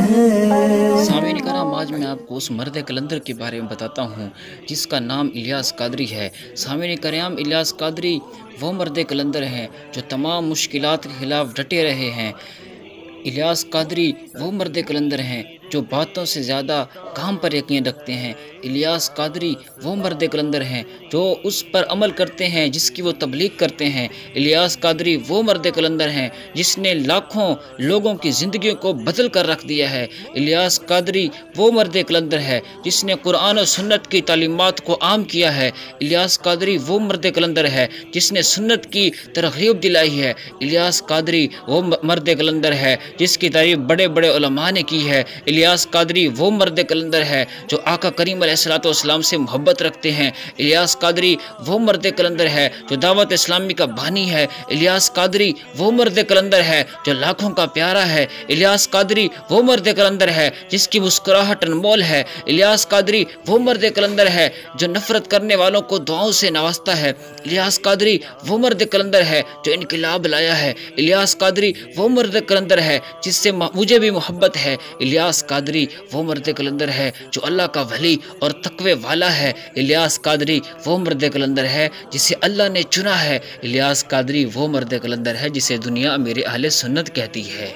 ہے۔ سامعین کرام، آج میں آپ کو اس مرد کلندر کے بارے میں بتاتا ہوں جس کا نام الیاس قادری ہے۔ سامعین کرام، الیاس قادری وہ مرد کلندر ہیں جو تمام مشکلات کے خلاف ڈٹے رہے ہیں۔ الیاس قادری وہ مرد کلندر ہیں جو باتوں سے زیادہ کام پر یقین رکھتے ہیں۔ الیاس قادری وہ مرد کلندر ہیں جو اس پر عمل کرتے ہیں جس کی وہ تبلیغ کرتے ہیں۔ الیاس قادری وہ مرد کلندر ہیں جس نے لاکھوں لوگوں کی زندگیوں کو بدل کر رکھ دیا ہے۔ الیاس قادری وہ مرد کلندر ہے جس نے قرآن و سنت کی تعلیمات کو عام کیا ہے۔ الیاس قادری وہ مرد کلندر ہے جس نے سنت کی ترغیب دلائی ہے۔ الیاس قادری وہ مرد کلندر ہے جس کی تعریف بڑے بڑے علماء نے کی ہے۔ الیاس قادری وہ مرد کلندر ہے جو آقا کریم علیہ السلام سے محبت رکھتے ہیں۔ الیاس قادری وہ مرد کلندر ہے جو دعوت اسلامی کا بانی ہے۔ الیاس قادری وہ مرد کلندر ہے جو لاکھوں کا پیارا ہے۔ الیاس قادری وہ مرد کلندر ہے جس کی مسکراہٹ انمول ہے۔ الیاس قادری وہ مرد کلندر ہے جو نفرت کرنے والوں کو دعاؤں سے نوازتا ہے۔ الیاس قادری وہ مرد کلندر ہے جو انقلاب لایا ہے۔ الیاس قادری وہ مرد کلندر ہے جس سے مجھے بھی محبت ہے۔ الیاس قادری وہ مرد کلندر ہے جو اللہ کا ولی اور تقوی والا ہے۔ الیاس قادری وہ مرد کلندر ہے جسے اللہ نے چنا ہے۔ الیاس قادری وہ مرد کلندر ہے جسے دنیا میرے اہل سنت کہتی ہے۔